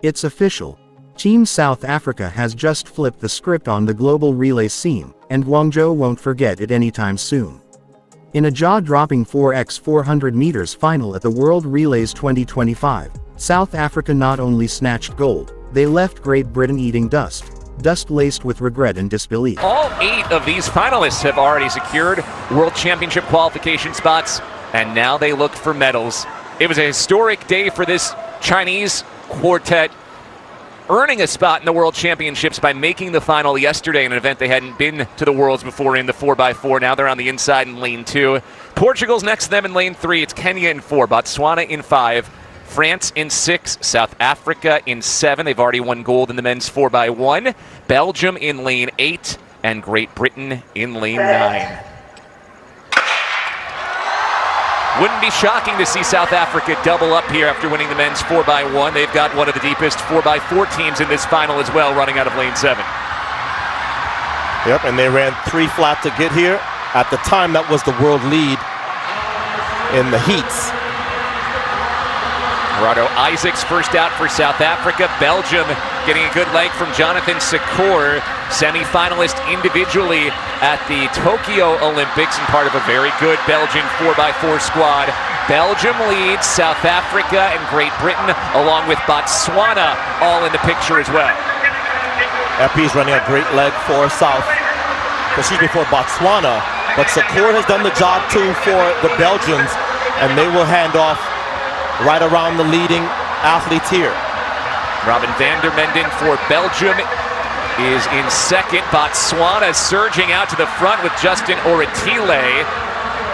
It's official. Team South Africa has just flipped the script on the global relay scene, and Guangzhou won't forget it anytime soon. In a jaw-dropping 4x400 meters final at the World Relays 2025, South Africa not only snatched gold, they left Great Britain eating dust laced with regret and disbelief. All 8 of these finalists have already secured World Championship qualification spots, and now they look for medals. It was a historic day for this Chinese quartet, earning a spot in the World Championships by making the final yesterday in an event they hadn't been to the Worlds before in the 4x4. Now they're on the inside in lane 2. Portugal's next to them in lane 3. It's Kenya in 4, Botswana in 5, France in 6, South Africa in 7. They've already won gold in the men's 4x1. Belgium in lane 8, and Great Britain in lane 9. Wouldn't be shocking to see South Africa double up here after winning the men's 4x1. They've got one of the deepest 4x4 teams in this final as well, running out of lane 7. Yep, and they ran 3 flat to get here. At the time, that was the world lead in the heats. Gerardo Isaacs first out for South Africa. Belgium getting a good leg from Jonathan Sikor, semi-finalist individually at the Tokyo Olympics and part of a very good Belgian 4x4 squad. Belgium leads, South Africa and Great Britain, along with Botswana, all in the picture as well. Epi's running a great leg for Botswana, but Sikor has done the job too for the Belgians, and they will hand off right around the leading athletes here. Robin van der Menden for Belgium is in second. Botswana surging out to the front with Justin Oratile.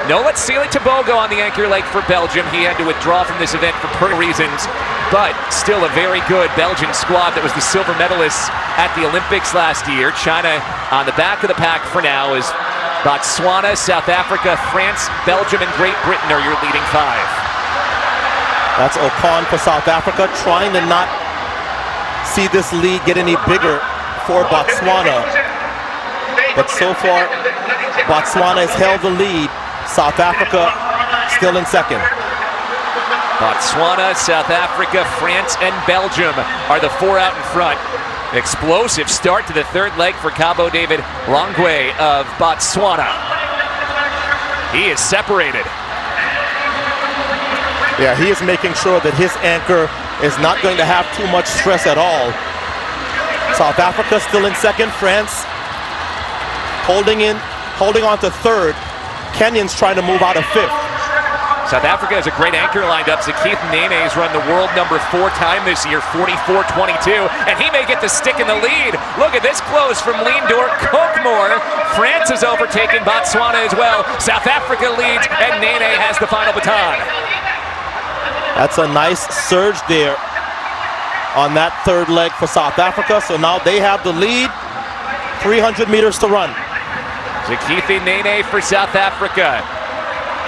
No Sele Tobogo on the anchor leg for Belgium. He had to withdraw from this event for personal reasons, but still a very good Belgian squad that was the silver medalists at the Olympics last year. China on the back of the pack for now is Botswana, South Africa, France, Belgium, and Great Britain are your leading 5. That's Ocon for South Africa, trying to not see this lead get any bigger for Botswana. But so far, Botswana has held the lead. South Africa still in second. Botswana, South Africa, France, and Belgium are the 4 out in front. Explosive start to the third leg for Cabo David Longwe of Botswana. He is separated. Yeah, he is making sure that his anchor is not going to have too much stress at all. South Africa still in second. France holding on to third. Kenyans trying to move out of 5th. South Africa has a great anchor lined up. Keith Nene has run the world number 4 time this year, 44.22, and he may get the stick in the lead. Look at this close from Leendor Kokmore. France has overtaken Botswana as well. South Africa leads, and Nene has the final baton. That's a nice surge there on that third leg for South Africa. So now they have the lead. 300 meters to run. Zekithi Nene for South Africa.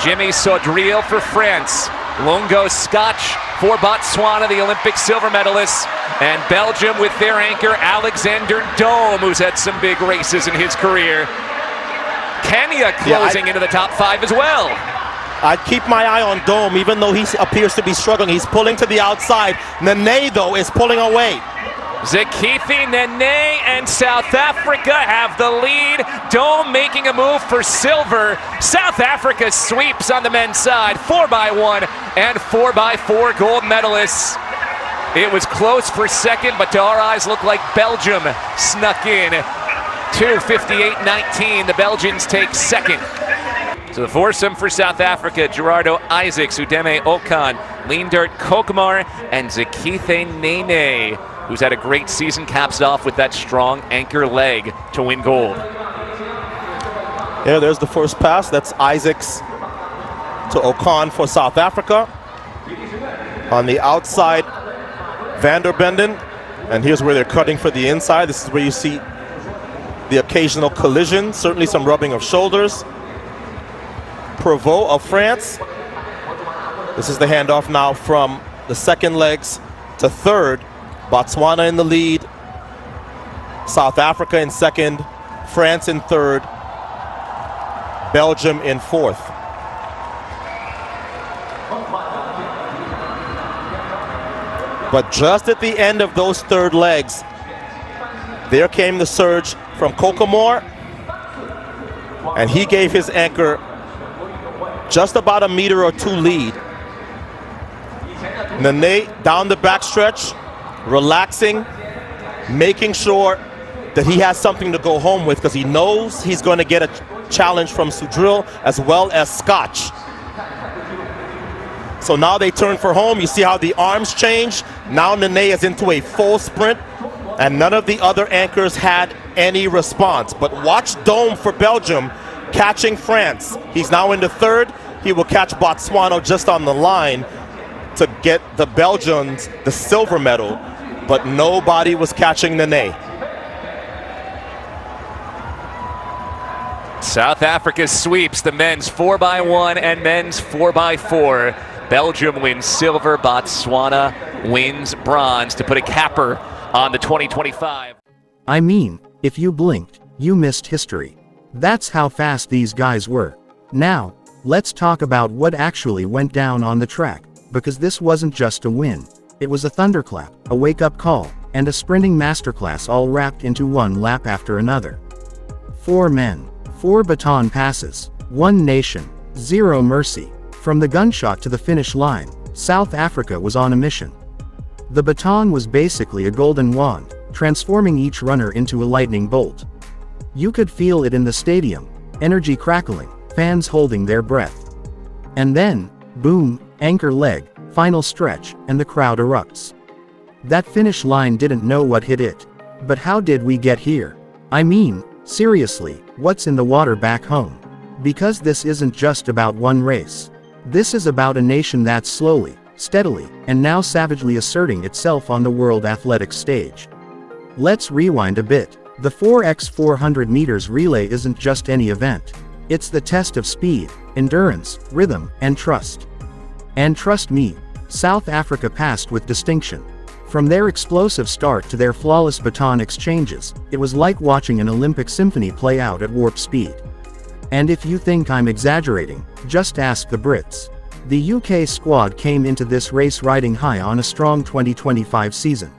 Jimmy Sodriel for France. Lungo Scotch for Botswana, the Olympic silver medalists. And Belgium with their anchor, Alexander Dome, who's had some big races in his career. Kenya closing into the top 5 as well. I'd keep my eye on Dome, even though he appears to be struggling. He's pulling to the outside. Nene, though, is pulling away. Zekithi Nene and South Africa have the lead. Dome making a move for silver. South Africa sweeps on the men's side. 4x1 and 4x4 gold medalists. It was close for second, but to our eyes looked like Belgium snuck in. 2:58.19, the Belgians take second. So the foursome for South Africa, Gerardo Isaacs, Udeme Okan, Leendert Kokmar, and Zekithi Nene, who's had a great season, caps it off with that strong anchor leg to win gold. Yeah, there's the first pass. That's Isaacs to Okan for South Africa. On the outside, Van der Benden. And here's where they're cutting for the inside. This is where you see the occasional collision, certainly some rubbing of shoulders. Prevot of France. This is the handoff now from the second legs to third. Botswana in the lead. South Africa in second. France in third. Belgium in fourth. But just at the end of those third legs, there came the surge from Kokomor, and he gave his anchor just about a meter or two lead. Nene down the backstretch, relaxing, making sure that he has something to go home with, because he knows he's going to get a challenge from Sudril as well as Scotch. So now they turn for home. You see how the arms change. Now Nene is into a full sprint, and none of the other anchors had any response. But watch Dome for Belgium catching France. He's now into third. He will catch Botswana just on the line to get the Belgians the silver medal, but nobody was catching Nene. South Africa sweeps the men's 4x1 and men's 4x4. Belgium wins silver, Botswana wins bronze to put a capper on the 2025. I mean, if you blinked, you missed history. That's how fast these guys were. Now, let's talk about what actually went down on the track, because this wasn't just a win. It was a thunderclap, a wake-up call, and a sprinting masterclass all wrapped into one lap after another. 4 men, 4 baton passes, 1 nation, 0 mercy. From the gunshot to the finish line, South Africa was on a mission. The baton was basically a golden wand, transforming each runner into a lightning bolt. You could feel it in the stadium, energy crackling, fans holding their breath. And then, boom, anchor leg, final stretch, and the crowd erupts. That finish line didn't know what hit it. But how did we get here? I mean, seriously, what's in the water back home? Because this isn't just about one race. This is about a nation that's slowly, steadily, and now savagely asserting itself on the world athletics stage. Let's rewind a bit. The 4x400 meters relay isn't just any event. It's the test of speed, endurance, rhythm, and trust. And trust me, South Africa passed with distinction. From their explosive start to their flawless baton exchanges, it was like watching an Olympic symphony play out at warp speed. And if you think I'm exaggerating, just ask the Brits. The UK squad came into this race riding high on a strong 2025 season.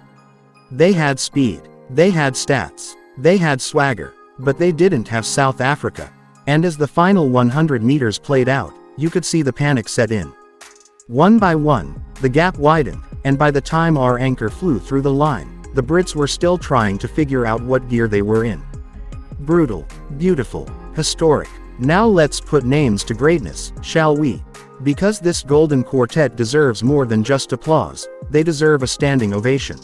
They had speed, they had stats, they had swagger, but they didn't have South Africa. And as the final 100 meters played out, you could see the panic set in. One by one, the gap widened, and by the time our anchor flew through the line, the Brits were still trying to figure out what gear they were in. Brutal, beautiful, historic. Now let's put names to greatness, shall we? Because this golden quartet deserves more than just applause, they deserve a standing ovation.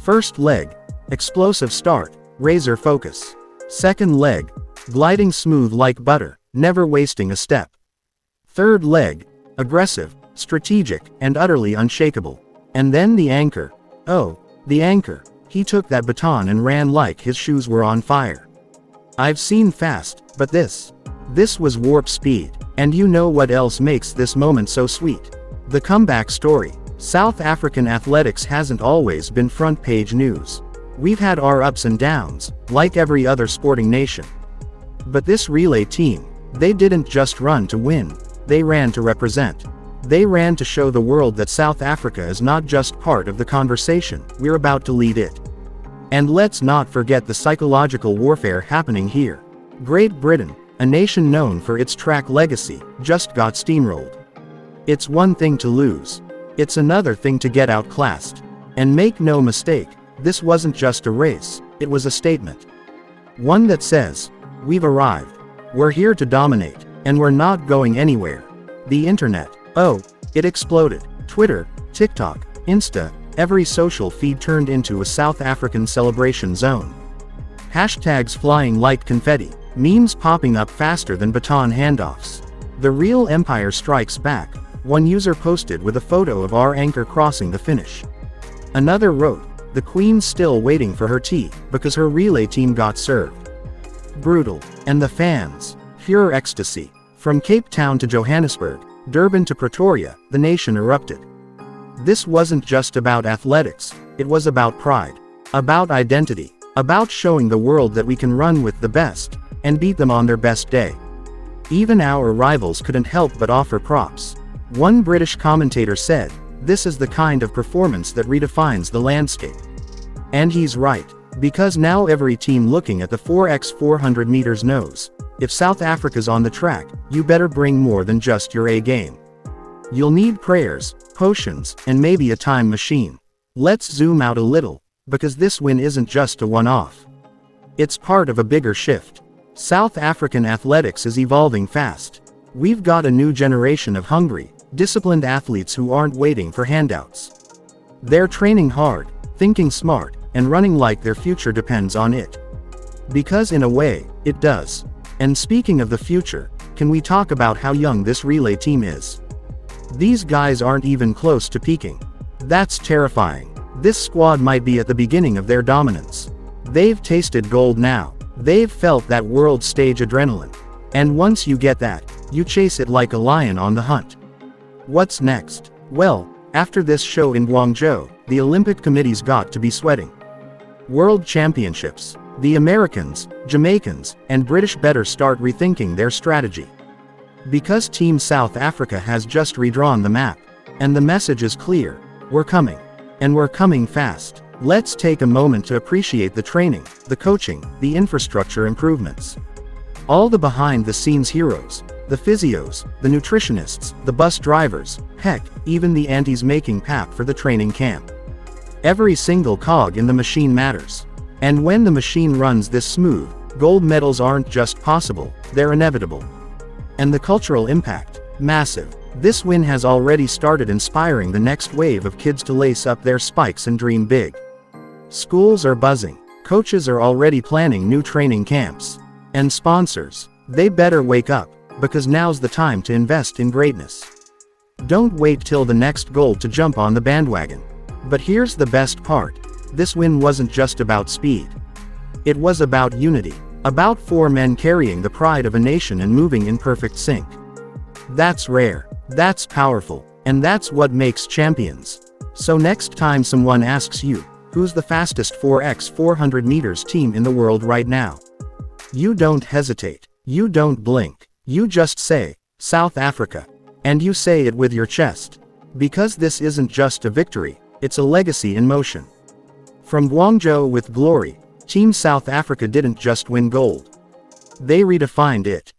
First leg, explosive start, razor focus. Second leg, gliding smooth like butter, never wasting a step. Third leg, aggressive, strategic, and utterly unshakable. And then the anchor. Oh, the anchor. He took that baton and ran like his shoes were on fire. I've seen fast, but this was warp speed. And you know what else makes this moment so sweet? The comeback story. South African athletics hasn't always been front page news. We've had our ups and downs, like every other sporting nation. But this relay team, they didn't just run to win, they ran to represent. They ran to show the world that South Africa is not just part of the conversation, we're about to lead it. And let's not forget the psychological warfare happening here. Great Britain, a nation known for its track legacy, just got steamrolled. It's one thing to lose. It's another thing to get outclassed. And make no mistake, this wasn't just a race, it was a statement. One that says, we've arrived. We're here to dominate, and we're not going anywhere. The internet, oh, it exploded. Twitter, TikTok, Insta, every social feed turned into a South African celebration zone. Hashtags flying like confetti. Memes popping up faster than baton handoffs. The real empire strikes back, one user posted with a photo of our anchor crossing the finish. Another wrote, the Queen's still waiting for her tea, because her relay team got served. Brutal. And the fans, pure ecstasy. From Cape Town to Johannesburg, Durban to Pretoria, the nation erupted. This wasn't just about athletics, it was about pride. About identity. About showing the world that we can run with the best, and beat them on their best day. Even our rivals couldn't help but offer props. One British commentator said, This is the kind of performance that redefines the landscape. And he's right, because now every team looking at the 4x400 meters knows, if South Africa's on the track, you better bring more than just your A game. You'll need prayers, potions, and maybe a time machine. Let's zoom out a little, because this win isn't just a one-off. It's part of a bigger shift. South African athletics is evolving fast. We've got a new generation of hungry, disciplined athletes who aren't waiting for handouts. They're training hard, thinking smart, and running like their future depends on it. Because in a way, it does. And speaking of the future, can we talk about how young this relay team is? These guys aren't even close to peaking. That's terrifying. This squad might be at the beginning of their dominance. They've tasted gold now. They've felt that world stage adrenaline. And once you get that, you chase it like a lion on the hunt. What's next? Well, after this show in Guangzhou, the Olympic Committee's got to be sweating. World Championships. The Americans, Jamaicans, and British better start rethinking their strategy. Because Team South Africa has just redrawn the map. And the message is clear. We're coming. And we're coming fast. Let's take a moment to appreciate the training, the coaching, the infrastructure improvements. All the behind-the-scenes heroes, the physios, the nutritionists, the bus drivers, heck, even the aunties making pap for the training camp. Every single cog in the machine matters. And when the machine runs this smooth, gold medals aren't just possible, they're inevitable. And the cultural impact? Massive. This win has already started inspiring the next wave of kids to lace up their spikes and dream big. Schools are buzzing. Coaches are already planning new training camps. And sponsors, they better wake up, because now's the time to invest in greatness. Don't wait till the next goal to jump on the bandwagon. But here's the best part. This win wasn't just about speed. It was about unity. About 4 men carrying the pride of a nation and moving in perfect sync. That's rare. That's powerful. And that's what makes champions. So next time someone asks you, who's the fastest 4x400 meters team in the world right now? You don't hesitate. You don't blink. You just say, South Africa. And you say it with your chest. Because this isn't just a victory, it's a legacy in motion. From Guangzhou with glory, Team South Africa didn't just win gold. They redefined it.